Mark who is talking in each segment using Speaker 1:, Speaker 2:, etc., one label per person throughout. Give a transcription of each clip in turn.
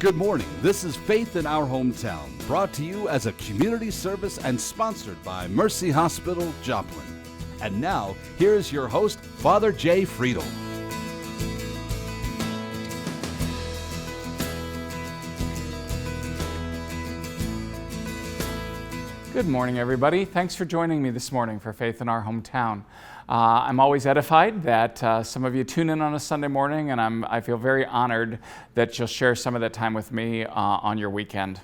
Speaker 1: Good morning. This is Faith in Our Hometown, brought to you as a community service and sponsored by Mercy Hospital, Joplin. And now, here's your host, Father Jay Friedel.
Speaker 2: Good morning, everybody. Thanks for joining me this morning for Faith in Our Hometown. I'm always edified that some of you tune in on a Sunday morning, and I feel very honored that you'll share some of that time with me on your weekend.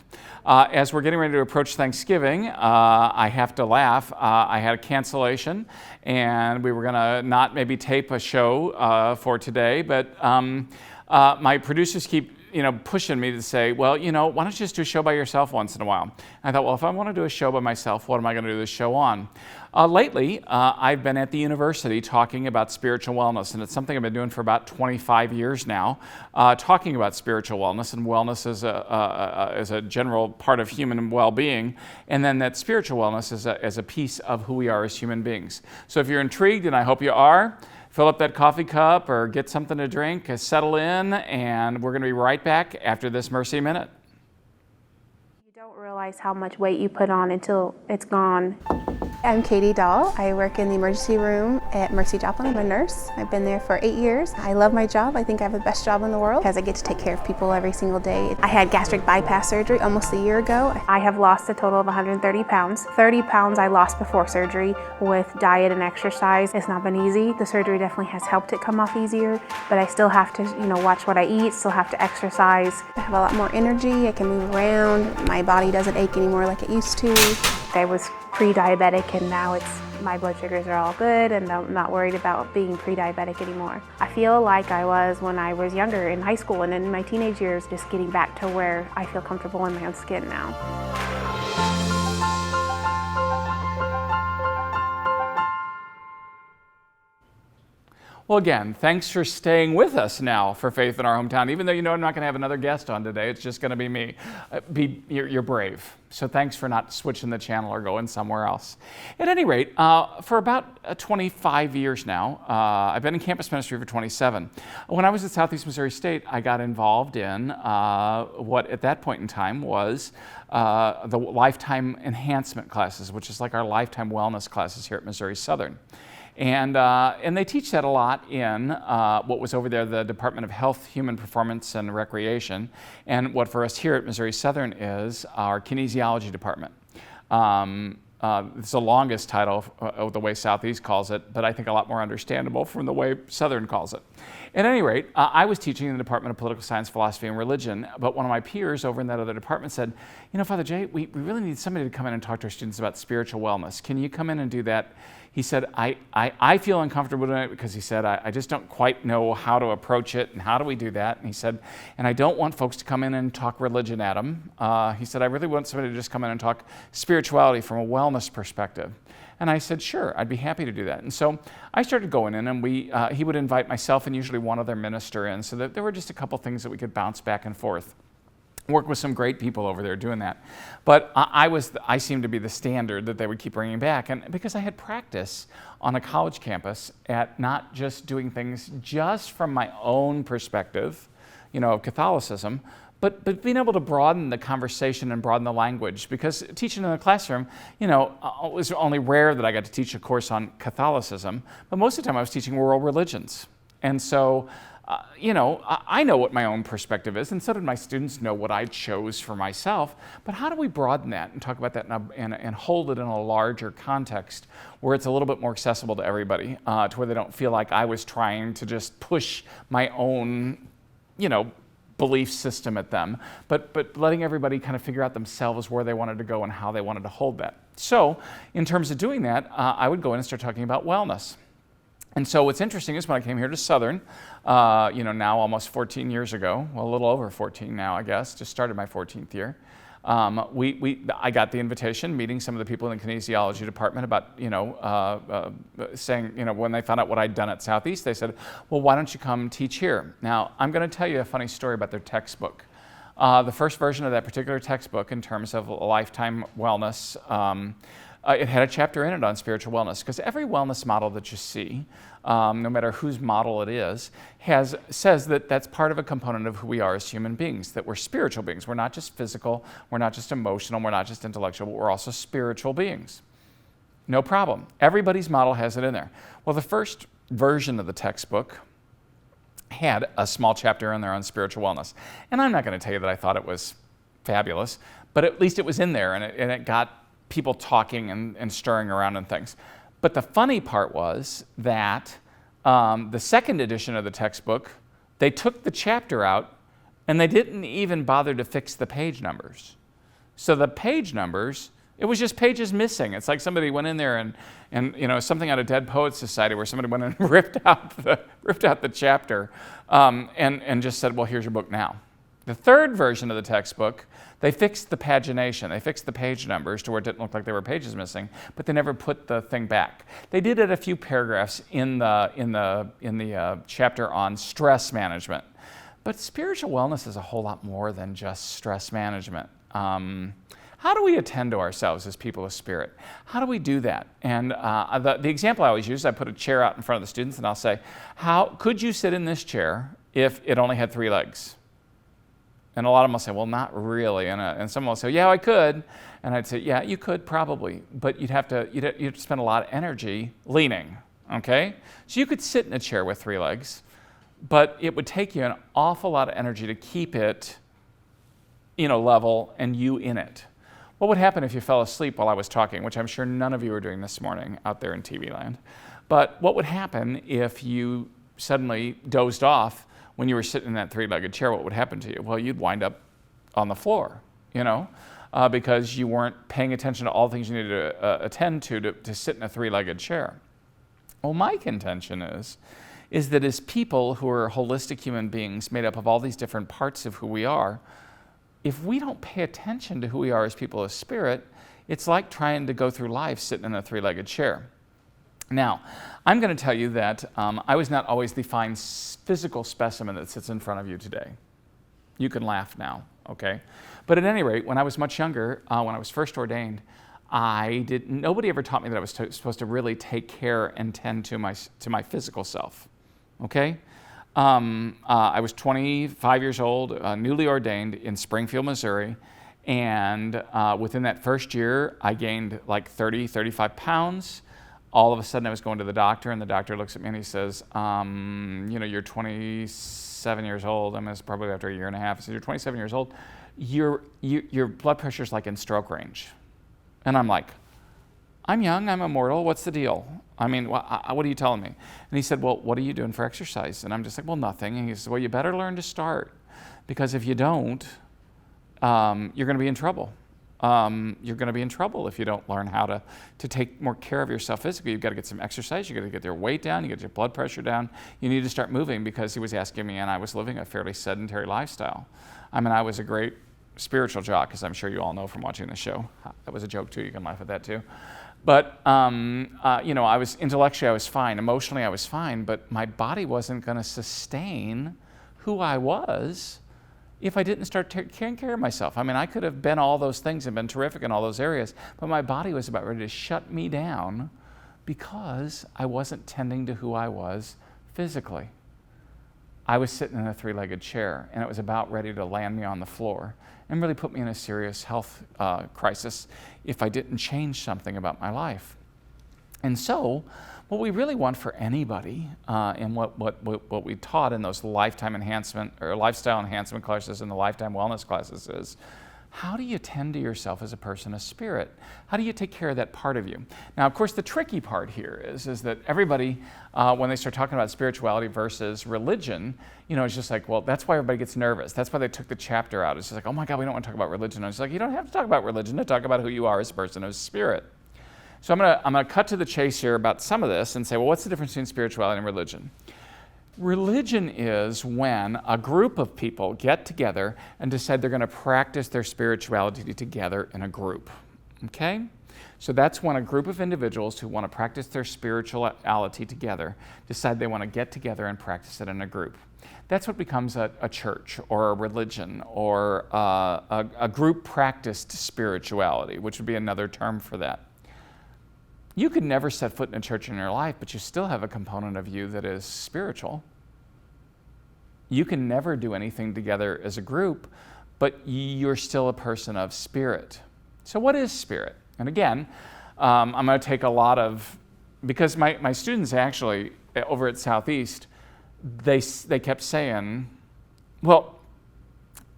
Speaker 2: As we're getting ready to approach Thanksgiving, I have to laugh. I had a cancellation, and we were going to not maybe tape a show for today, but my producers keep pushing me to say, well, why don't you just do a show by yourself once in a while? And I thought, well, if I want to do a show by myself, what am I going to do this show on? Lately, I've been at the university talking about spiritual wellness, and it's something I've been doing for about 25 years now, talking about spiritual wellness, and wellness as a general part of human well-being, and then that spiritual wellness as a piece of who we are as human beings. So if you're intrigued, and I hope you are, fill up that coffee cup or get something to drink, settle in, and we're going to be right back after this Mercy Minute.
Speaker 3: You don't realize how much weight you put on until it's gone.
Speaker 4: I'm Katie Dahl. I work in the emergency room at Mercy Joplin. I'm a nurse. I've been there for 8 years. I love my job. I think I have the best job in the world because I get to take care of people every single day. I had gastric bypass surgery almost a year ago.
Speaker 3: I have lost a total of 130 pounds. 30 pounds I lost before surgery with diet and exercise. It's not been easy. The surgery definitely has helped it come off easier, but I still have to, watch what I eat, still have to exercise.
Speaker 4: I have a lot more energy. I can move around. My body doesn't ache anymore like it used to.
Speaker 3: I was pre-diabetic, and now my blood sugars are all good, and I'm not worried about being pre-diabetic anymore. I feel like I was when I was younger in high school and in my teenage years, just getting back to where I feel comfortable in my own skin now.
Speaker 2: Well, again, thanks for staying with us now for Faith in Our Hometown. Even though I'm not going to have another guest on today, it's just going to be me. You're brave. So thanks for not switching the channel or going somewhere else. At any rate, for about 25 years now, I've been in campus ministry for 27. When I was at Southeast Missouri State, I got involved in what at that point in time was the lifetime enhancement classes, which is like our lifetime wellness classes here at Missouri Southern. And they teach that a lot in what was over there, the Department of Health, Human Performance, and Recreation, and what for us here at Missouri Southern is our kinesiology department. It's the longest title of the way Southeast calls it, but I think a lot more understandable from the way Southern calls it. At any rate, I was teaching in the Department of Political Science, Philosophy, and Religion, but one of my peers over in that other department said, Father Jay, we really need somebody to come in and talk to our students about spiritual wellness. Can you come in and do that? He said, I feel uncomfortable doing it because he said, I just don't quite know how to approach it and how do we do that? And he said, and I don't want folks to come in and talk religion at them. He said, I really want somebody to just come in and talk spirituality from a wellness perspective. And I said, sure, I'd be happy to do that. And so I started going in, and he would invite myself and usually one other minister in, so that there were just a couple things that we could bounce back and forth. Work with some great people over there doing that. But I seemed to be the standard that they would keep bringing back. And because I had practice on a college campus at not just doing things just from my own perspective, of Catholicism, but being able to broaden the conversation and broaden the language. Because teaching in the classroom, it was only rare that I got to teach a course on Catholicism, but most of the time I was teaching world religions. And so I know what my own perspective is, and so did my students know what I chose for myself. But how do we broaden that and talk about that and hold it in a larger context where it's a little bit more accessible to everybody, to where they don't feel like I was trying to just push my own, belief system at them, but letting everybody kind of figure out themselves where they wanted to go and how they wanted to hold that. So in terms of doing that, I would go in and start talking about wellness. And so what's interesting is when I came here to Southern, now almost 14 years ago, well, a little over 14 now, I guess, just started my 14th year. I got the invitation, meeting some of the people in the kinesiology department about, saying, when they found out what I'd done at Southeast, they said, well, why don't you come teach here? Now, I'm going to tell you a funny story about their textbook. The first version of that particular textbook in terms of lifetime wellness, it had a chapter in it on spiritual wellness, because every wellness model that you see no matter whose model it is, says that that's part of a component of who we are as human beings, that we're spiritual beings. We're not just physical, we're not just emotional, we're not just intellectual, but we're also spiritual beings. No problem. Everybody's model has it in there. Well, the first version of the textbook had a small chapter in there on spiritual wellness. And I'm not going to tell you that I thought it was fabulous, but at least it was in there, and it got people talking and stirring around and things. But the funny part was that the second edition of the textbook, they took the chapter out, and they didn't even bother to fix the page numbers. So the page numbers, it was just pages missing. It's like somebody went in there and something out of Dead Poets Society where somebody went and ripped out the chapter and just said, well, here's your book now. The third version of the textbook, they fixed the pagination. They fixed the page numbers to where it didn't look like there were pages missing, but they never put the thing back. They did it a few paragraphs in the chapter on stress management. But spiritual wellness is a whole lot more than just stress management. How do we attend to ourselves as people of spirit? How do we do that? And the example I always use, I put a chair out in front of the students and I'll say, how could you sit in this chair if it only had 3 legs? And a lot of them will say, well, not really. And someone will say, yeah, I could. And I'd say, yeah, you could probably, but you'd have to spend a lot of energy leaning, okay? So you could sit in a chair with 3 legs, but it would take you an awful lot of energy to keep it, level and you in it. What would happen if you fell asleep while I was talking, which I'm sure none of you are doing this morning out there in TV land? But what would happen if you suddenly dozed off when you were sitting in that 3-legged chair? What would happen to you? Well, you'd wind up on the floor, because you weren't paying attention to all the things you needed to attend to sit in a 3-legged chair. Well, my contention is that as people who are holistic human beings made up of all these different parts of who we are, if we don't pay attention to who we are as people of spirit, it's like trying to go through life sitting in a 3-legged chair. Now, I'm going to tell you that I was not always the fine physical specimen that sits in front of you today. You can laugh now, okay? But at any rate, when I was much younger, when I was first ordained, nobody ever taught me that I was supposed to really take care and tend to my physical self, okay? I was 25 years old, newly ordained in Springfield, Missouri, and within that first year, I gained like 35 pounds. All of a sudden, I was going to the doctor, and the doctor looks at me and he says, you're 27 years old. I mean, it's probably after a year and a half. He said, you're 27 years old. Your blood pressure's like in stroke range. And I'm like, I'm young, I'm immortal, what's the deal? I mean, what are you telling me? And he said, well, what are you doing for exercise? And I'm just like, well, nothing. And he says, well, you better learn to start, because if you don't, you're going to be in trouble. You're going to be in trouble if you don't learn how to take more care of yourself physically. You've got to get some exercise, you've got to get your weight down, you get your blood pressure down. You need to start moving, because he was asking me, and I was living a fairly sedentary lifestyle. I mean, I was a great spiritual jock, as I'm sure you all know from watching the show. That was a joke too, you can laugh at that too. But, I was intellectually, I was fine. Emotionally, I was fine. But my body wasn't going to sustain who I was if I didn't start taking care of myself. I mean, I could have been all those things and been terrific in all those areas, but my body was about ready to shut me down because I wasn't tending to who I was physically. I was sitting in a 3-legged chair, and it was about ready to land me on the floor and really put me in a serious health crisis if I didn't change something about my life. And so, what we really want for anybody, and what we taught in those lifetime enhancement or lifestyle enhancement classes and the lifetime wellness classes is, how do you tend to yourself as a person of spirit? How do you take care of that part of you? Now, of course, the tricky part here is that everybody, when they start talking about spirituality versus religion, it's just like, well, that's why everybody gets nervous. That's why they took the chapter out. It's just like, oh my God, we don't want to talk about religion. And it's like, you don't have to talk about religion to talk about who you are as a person of spirit. So I'm gonna cut to the chase here about some of this and say, well, what's the difference between spirituality and religion? Religion is when a group of people get together and decide they're going to practice their spirituality together in a group, okay? So that's when a group of individuals who want to practice their spirituality together decide they want to get together and practice it in a group. That's what becomes a church or a religion or a group practiced spirituality, which would be another term for that. You could never set foot in a church in your life, but you still have a component of you that is spiritual. You can never do anything together as a group, but you're still a person of spirit. So what is spirit? And again, I'm going to take a lot of, because my students actually, over at Southeast, they kept saying, well,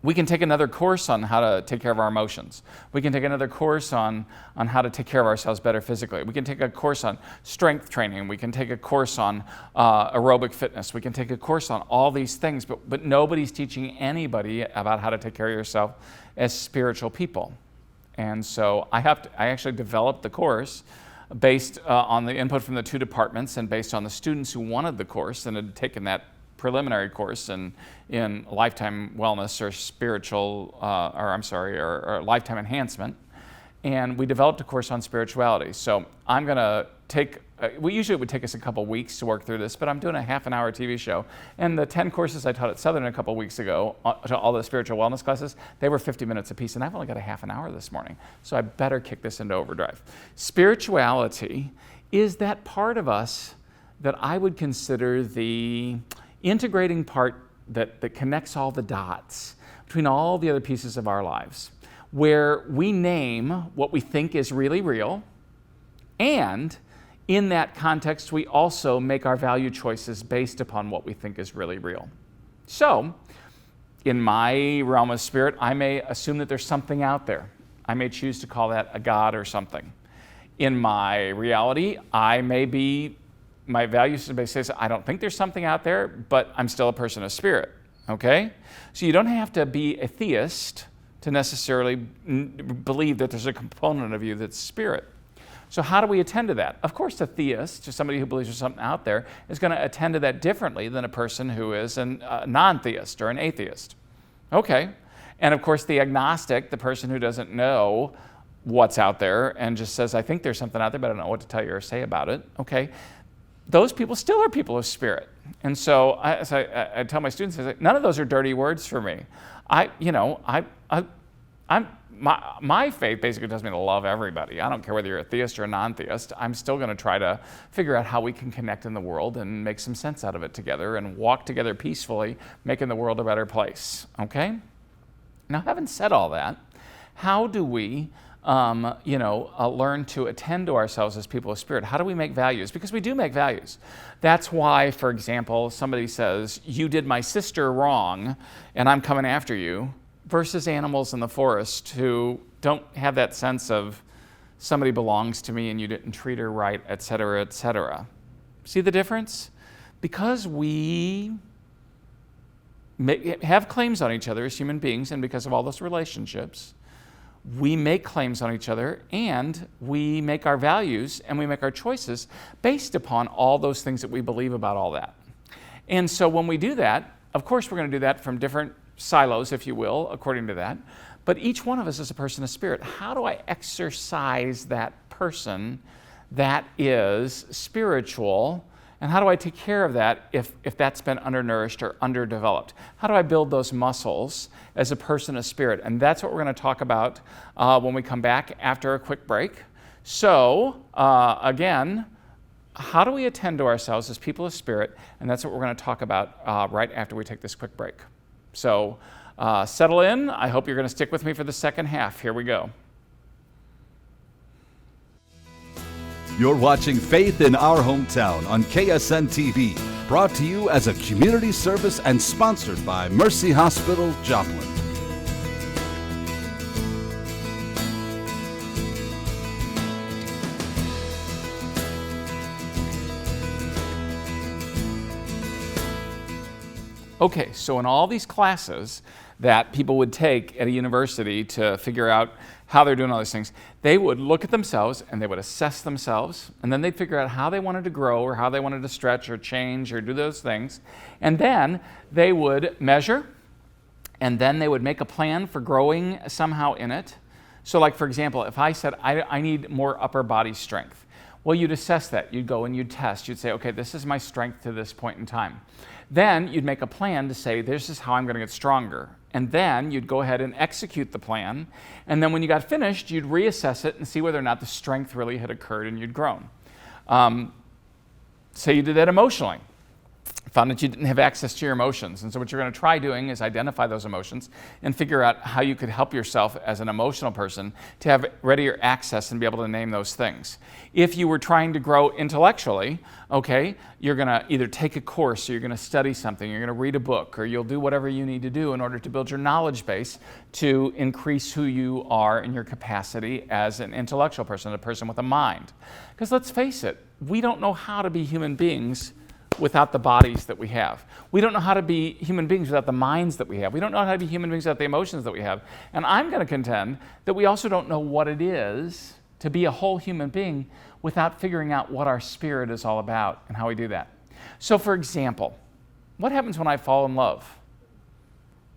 Speaker 2: we can take another course on how to take care of our emotions. We can take another course on how to take care of ourselves better physically. We can take a course on strength training. We can take a course on aerobic fitness. We can take a course on all these things, but nobody's teaching anybody about how to take care of yourself as spiritual people. And so I actually developed the course based on the input from the two departments and based on the students who wanted the course and had taken that preliminary course in lifetime wellness or spiritual, or lifetime enhancement. And we developed a course on spirituality. So I'm going to take, usually it would take us a couple weeks to work through this, but I'm doing a half-an-hour TV show. And the 10 courses I taught at Southern a couple weeks ago, to all the spiritual wellness classes, they were 50 minutes apiece, and I've only got a half an hour this morning. So I better kick this into overdrive. Spirituality is that part of us that I would consider the integrating part that connects all the dots between all the other pieces of our lives, where we name what we think is really real, and in that context, we also make our value choices based upon what we think is really real. So, in my realm of spirit, I may assume that there's something out there. I may choose to call that a God or something. In my reality, my value system says, I don't think there's something out there, but I'm still a person of spirit, okay? So you don't have to be a theist to necessarily believe that there's a component of you that's spirit. So how do we attend to that? Of course, a theist, just somebody who believes there's something out there, is going to attend to that differently than a person who is a non-theist or an atheist. Okay. And of course, the agnostic, the person who doesn't know what's out there and just says, I think there's something out there, but I don't know what to tell you or say about it. Okay. Those people still are people of spirit. And so I tell my students, I say, none of those are dirty words for me. My faith basically tells me to love everybody. I don't care whether you're a theist or a non-theist. I'm still going to try to figure out how we can connect in the world and make some sense out of it together and walk together peacefully, making the world a better place. Okay? Now, having said all that, how do we learn to attend to ourselves as people of spirit? How do we make values? Because we do make values. That's why, for example, somebody says, you did my sister wrong and I'm coming after you, versus animals in the forest who don't have that sense of somebody belongs to me and you didn't treat her right, et cetera, et cetera. See the difference? Because we have claims on each other as human beings, and because of all those relationships, we make claims on each other, and we make our values and we make our choices based upon all those things that we believe about all that. And so when we do that, of course we're going to do that from different silos, if you will, according to that. But each one of us is a person of spirit. How do I exercise that person that is spiritual? And how do I take care of that if that's been undernourished or underdeveloped? How do I build those muscles as a person of spirit? And that's what we're going to talk about when we come back after a quick break. So, again, how do we attend to ourselves as people of spirit? And that's what we're going to talk about right after we take this quick break. So, settle in. I hope you're going to stick with me for the second half. Here we go.
Speaker 1: You're watching Faith in Our Hometown on KSN TV, brought to you as a community service and sponsored by Mercy Hospital, Joplin.
Speaker 2: Okay, so in all these classes that people would take at a university to figure out how they're doing all these things, they would look at themselves and they would assess themselves, and then they'd figure out how they wanted to grow or how they wanted to stretch or change or do those things. And then they would measure, and then they would make a plan for growing somehow in it. So like, for example, if I said, I need more upper body strength, well, you'd assess that. You'd go and you'd test. You'd say, okay, this is my strength to this point in time. Then you'd make a plan to say, this is how I'm going to get stronger. And then you'd go ahead and execute the plan. And then when you got finished, you'd reassess it and see whether or not the strength really had occurred and you'd grown. Say you did that emotionally. Found that you didn't have access to your emotions. And so what you're going to try doing is identify those emotions and figure out how you could help yourself as an emotional person to have readier access and be able to name those things. If you were trying to grow intellectually, okay, you're going to either take a course, or you're going to study something, you're going to read a book, or you'll do whatever you need to do in order to build your knowledge base to increase who you are and your capacity as an intellectual person, a person with a mind. Because let's face it, we don't know how to be human beings without the bodies that we have. We don't know how to be human beings without the minds that we have. We don't know how to be human beings without the emotions that we have. And I'm going to contend that we also don't know what it is to be a whole human being without figuring out what our spirit is all about and how we do that. So for example, what happens when I fall in love?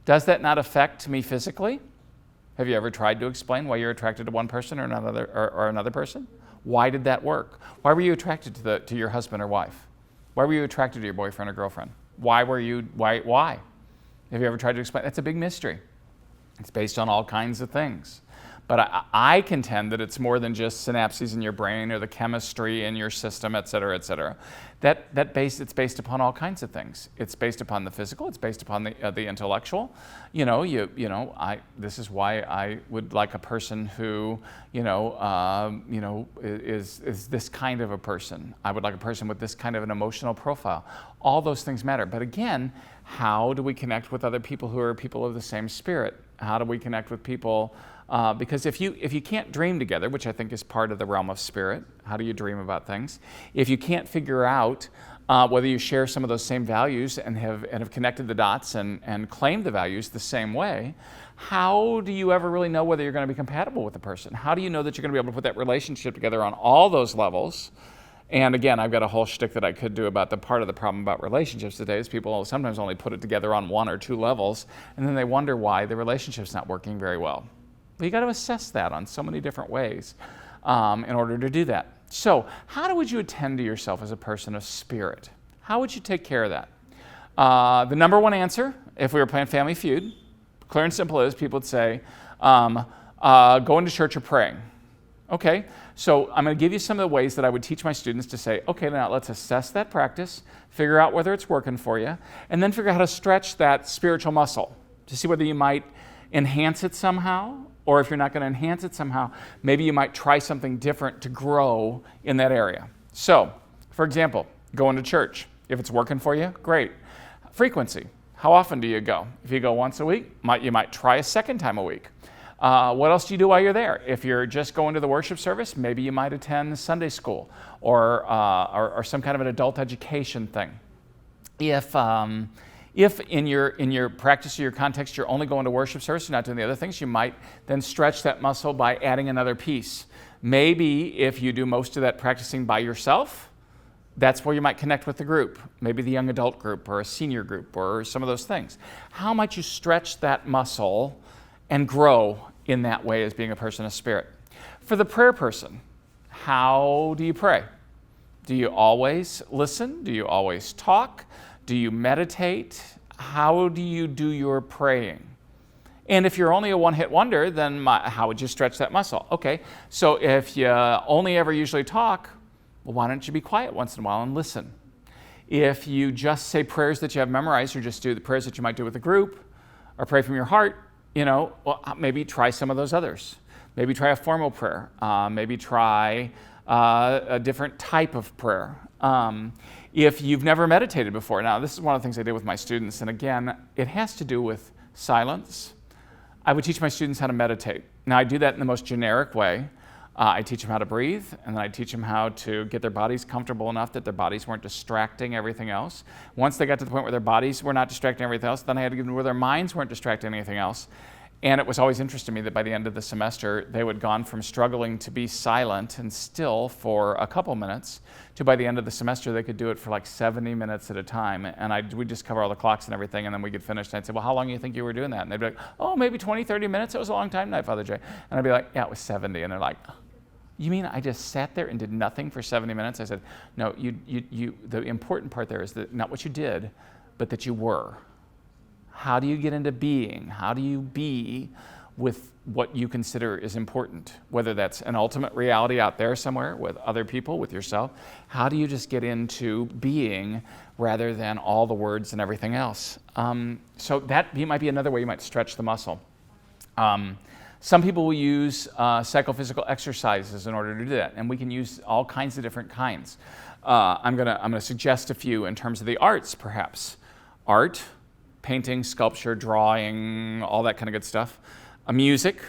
Speaker 2: Does that not affect me physically? Have you ever tried to explain why you're attracted to one person or another person? Why did that work? Why were you attracted to your husband or wife? Why were you attracted to your boyfriend or girlfriend? Why? Have you ever tried to explain? That's a big mystery. It's based on all kinds of things. But I contend that it's more than just synapses in your brain or the chemistry in your system, et cetera, et cetera. It's based upon all kinds of things. It's based upon the physical. It's based upon the intellectual. This is why I would like a person who, is this kind of a person. I would like a person with this kind of an emotional profile. All those things matter. But again, how do we connect with other people who are people of the same spirit? How do we connect with people? Because if you can't dream together, which I think is part of the realm of spirit, how do you dream about things? If you can't figure out whether you share some of those same values and have connected the dots and claimed the values the same way, how do you ever really know whether you're going to be compatible with the person? How do you know that you're going to be able to put that relationship together on all those levels? And again, I've got a whole shtick that I could do about the part of the problem about relationships today is people sometimes only put it together on one or two levels, and then they wonder why the relationship's not working very well. But you got to assess that on so many different ways in order to do that. So how would you attend to yourself as a person of spirit? How would you take care of that? The number one answer, if we were playing Family Feud, clear and simple is people would say, going to church or praying. Okay, so I'm going to give you some of the ways that I would teach my students to say, okay, now let's assess that practice, figure out whether it's working for you, and then figure out how to stretch that spiritual muscle to see whether you might enhance it somehow, or if you're not going to enhance it somehow, maybe you might try something different to grow in that area. So, for example, going to church. If it's working for you, great. Frequency. How often do you go? If you go once a week, you might try a second time a week. What else do you do while you're there? If you're just going to the worship service, maybe you might attend Sunday school or some kind of an adult education thing. If in your practice or your context you're only going to worship service, you're not doing the other things, you might then stretch that muscle by adding another piece. Maybe if you do most of that practicing by yourself, that's where you might connect with the group, maybe the young adult group or a senior group or some of those things. How might you stretch that muscle and grow in that way as being a person of spirit? For the prayer person, how do you pray? Do you always listen? Do you always talk? Do you meditate? How do you do your praying? And if you're only a one-hit wonder, then how would you stretch that muscle? Okay, so if you only ever usually talk, well, why don't you be quiet once in a while and listen? If you just say prayers that you have memorized or just do the prayers that you might do with a group or pray from your heart, maybe try some of those others. Maybe try a formal prayer. Maybe try a different type of prayer. If you've never meditated before, now this is one of the things I did with my students, and again, it has to do with silence. I would teach my students how to meditate. Now I do that in the most generic way. I teach them how to breathe, and then I teach them how to get their bodies comfortable enough that their bodies weren't distracting everything else. Once they got to the point where their bodies were not distracting everything else, then I had to give them where their minds weren't distracting anything else. And it was always interesting to me that by the end of the semester, they would gone from struggling to be silent and still for a couple minutes to by the end of the semester, they could do it for like 70 minutes at a time. And we'd just cover all the clocks and everything, and then we'd get finished. And I'd say, well, how long do you think you were doing that? And they'd be like, oh, maybe 20, 30 minutes. It was a long time tonight, Father Jay. And I'd be like, yeah, it was 70. And they're like, you mean I just sat there and did nothing for 70 minutes? I said, no, the important part there is that not what you did, but that you were. How do you get into being? How do you be with what you consider is important? Whether that's an ultimate reality out there somewhere with other people, with yourself. How do you just get into being rather than all the words and everything else? So that might be another way you might stretch the muscle. Some people will use psychophysical exercises in order to do that, and we can use all kinds of different kinds. I'm gonna suggest a few in terms of the arts, perhaps. Art, painting, sculpture, drawing, all that kind of good stuff. Music,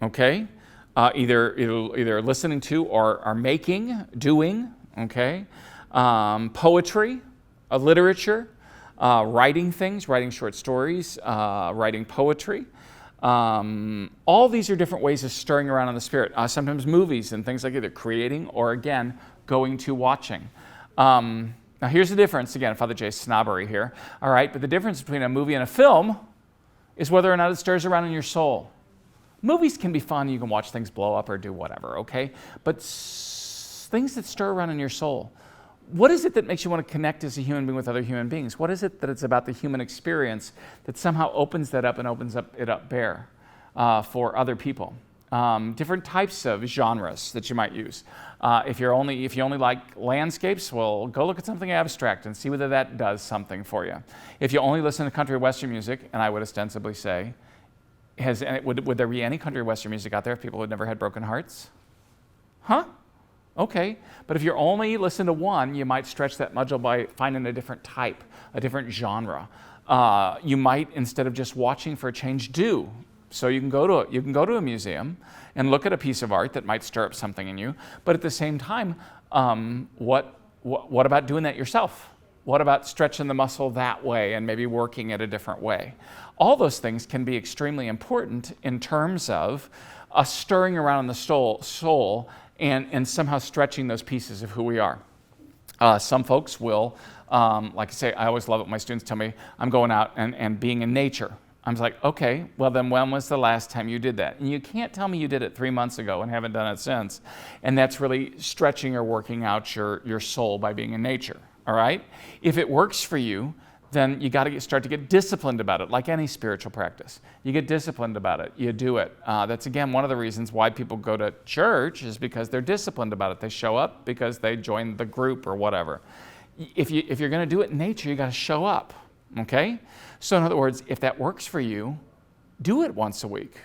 Speaker 2: okay? Either listening to or making, doing, okay? Poetry, literature, writing things, writing short stories, writing poetry. All these are different ways of stirring around in the spirit. Sometimes movies and things like either creating or, again, going to watching. Now here's the difference, again, Father Jay's snobbery here, all right? But the difference between a movie and a film is whether or not it stirs around in your soul. Movies can be fun, you can watch things blow up or do whatever, okay? But things that stir around in your soul, what is it that makes you want to connect as a human being with other human beings? What is it that it's about the human experience that somehow opens that up and opens it up bare for other people? Different types of genres that you might use. If you only like landscapes, well, go look at something abstract and see whether that does something for you. If you only listen to country or western music, and I would ostensibly say, would there be any country or western music out there if people had never had broken hearts? Huh? Okay, but if you're only listening to one, you might stretch that muscle by finding a different type, a different genre. You might, instead of just watching for a change, do. So you can go to a museum and look at a piece of art that might stir up something in you. But at the same time, what about doing that yourself? What about stretching the muscle that way and maybe working it a different way? All those things can be extremely important in terms of us stirring around in the soul and somehow stretching those pieces of who we are. Some folks will, like I say, I always love it when my students tell me I'm going out and being in nature. I'm like, okay, well then when was the last time you did that? And you can't tell me you did it 3 months ago and haven't done it since. And that's really stretching or working out your soul by being in nature, all right? If it works for you, then you got to start to get disciplined about it, like any spiritual practice. You get disciplined about it. You do it. That's, again, one of the reasons why people go to church is because they're disciplined about it. They show up because they joined the group or whatever. If you're going to do it in nature, you got to show up, okay? So in other words, if that works for you, do it once a week.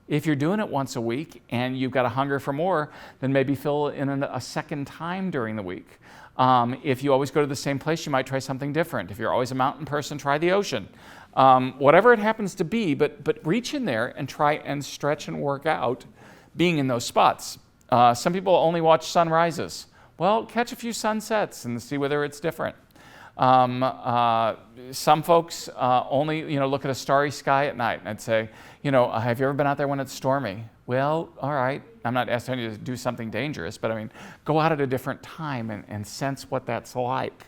Speaker 2: If you're doing it once a week and you've got a hunger for more, then maybe fill in a second time during the week. If you always go to the same place, you might try something different. If you're always a mountain person, try the ocean. Whatever it happens to be, but reach in there and try and stretch and work out being in those spots. Some people only watch sunrises. Well, catch a few sunsets and see whether it's different. Some folks only look at a starry sky at night and I'd say, have you ever been out there when it's stormy? Well, all right, I'm not asking you to do something dangerous, but I mean, go out at a different time and sense what that's like.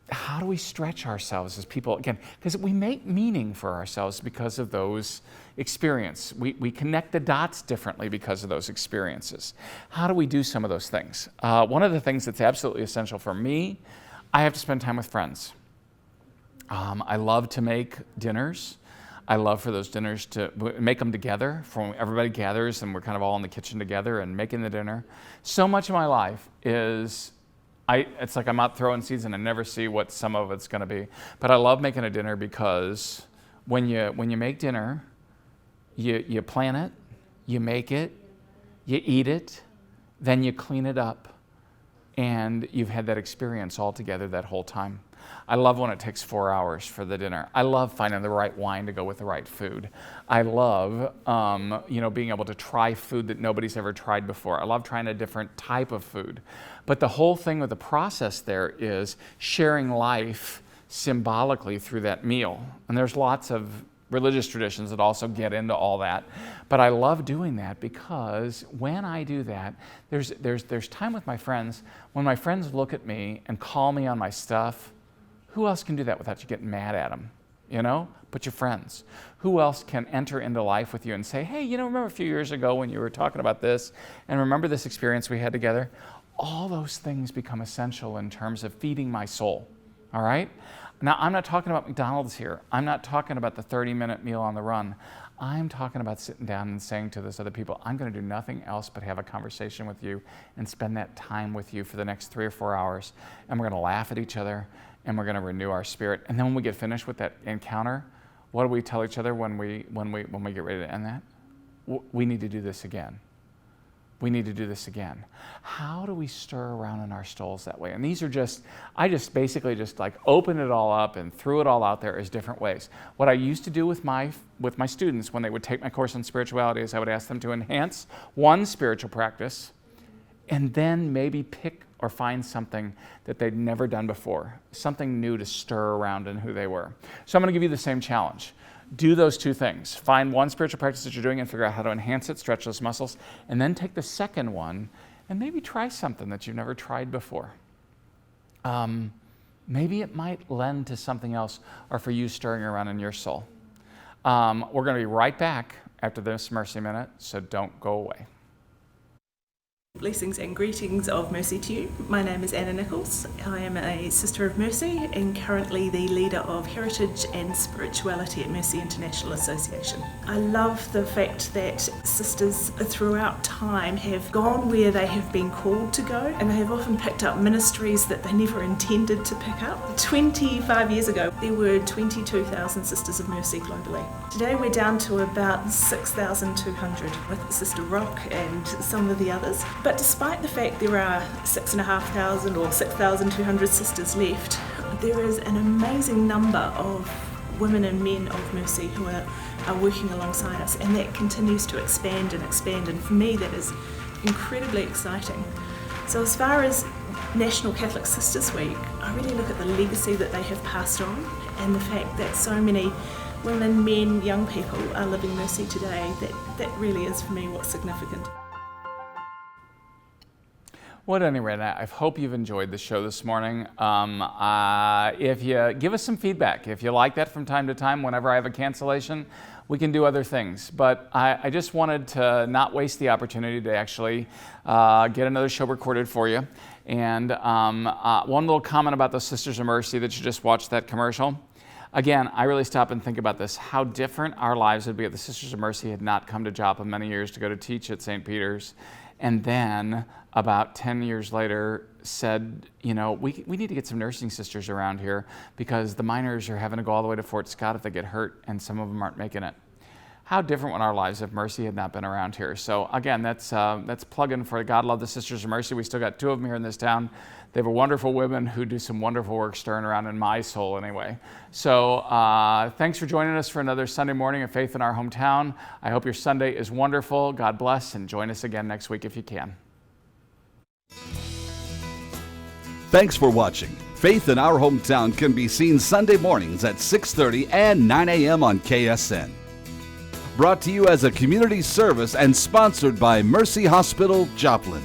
Speaker 2: How do we stretch ourselves as people? Again, because we make meaning for ourselves because of those experiences. We connect the dots differently because of those experiences. How do we do some of those things? One of the things that's absolutely essential for me, I have to spend time with friends. I love to make dinners. I love for those dinners to make them together. Everybody gathers and we're kind of all in the kitchen together and making the dinner. So much of my life is, it's like I'm out throwing seeds and I never see what some of it's going to be. But I love making a dinner because when you make dinner, you plan it, you make it, you eat it, then you clean it up. And you've had that experience all together that whole time. I love when it takes 4 hours for the dinner. I love finding the right wine to go with the right food. I love, being able to try food that nobody's ever tried before. I love trying a different type of food. But the whole thing with the process there is sharing life symbolically through that meal. And there's lots of religious traditions that also get into all that. But I love doing that because when I do that, there's time with my friends. When my friends look at me and call me on my stuff, who else can do that without you getting mad at them? But your friends. Who else can enter into life with you and say, hey, remember a few years ago when you were talking about this, and remember this experience we had together? All those things become essential in terms of feeding my soul, all right? Now, I'm not talking about McDonald's here. I'm not talking about the 30-minute meal on the run. I'm talking about sitting down and saying to those other people, I'm going to do nothing else but have a conversation with you and spend that time with you for the next 3 or 4 hours. And we're going to laugh at each other, and we're going to renew our spirit. And then when we get finished with that encounter, what do we tell each other when we get ready to end that? We need to do this again. We need to do this again. How do we stir around in our souls that way? And these are I basically like opened it all up and threw it all out there as different ways. What I used to do with my students when they would take my course on spirituality is I would ask them to enhance one spiritual practice and then maybe pick or find something that they'd never done before, something new to stir around in who they were. So I'm going to give you the same challenge. Do those two things. Find one spiritual practice that you're doing and figure out how to enhance it, stretch those muscles, and then take the second one and maybe try something that you've never tried before. Maybe it might lend to something else or for you stirring around in your soul. We're going to be right back after this Mercy Minute, so don't go away.
Speaker 5: Blessings and greetings of mercy to you. My name is Nichols. I am a Sister of Mercy and currently the leader of Heritage and Spirituality at Mercy International Association. I love the fact that sisters throughout time have gone where they have been called to go, and they have often picked up ministries that they never intended to pick up. 25 years ago, there were 22,000 Sisters of Mercy globally. Today we're down to about 6,200 with Sister Rock and some of the others. But despite the fact there are 6,500 or 6,200 sisters left, there is an amazing number of women and men of mercy who are working alongside us, and that continues to expand and expand, and for me that is incredibly exciting. So as far as National Catholic Sisters Week, I really look at the legacy that they have passed on and the fact that so many women, men, young people are living mercy today. That really is for me what's significant.
Speaker 2: Well, at any rate, I hope you've enjoyed the show this morning. If you give us some feedback, if you like that from time to time, whenever I have a cancellation, we can do other things. But I just wanted to not waste the opportunity to actually get another show recorded for you. And one little comment about the Sisters of Mercy that you just watched that commercial. Again, I really stop and think about this, how different our lives would be if the Sisters of Mercy had not come to Joplin many years to go to teach at St. Peter's. And then about 10 years later said, we need to get some nursing sisters around here because the miners are having to go all the way to Fort Scott if they get hurt and some of them aren't making it. How different would our lives if Mercy had not been around here? So again, that's plug-in for God Love the Sisters of Mercy. We still got 2 of them here in this town. They were wonderful women who do some wonderful work stirring around in my soul anyway. So thanks for joining us for another Sunday morning of Faith in Our Hometown. I hope your Sunday is wonderful. God bless, and join us again next week if you can.
Speaker 1: Thanks for watching. Faith in Our Hometown can be seen Sunday mornings at 6:30 and 9 a.m. on KSN. Brought to you as a community service and sponsored by Mercy Hospital, Joplin.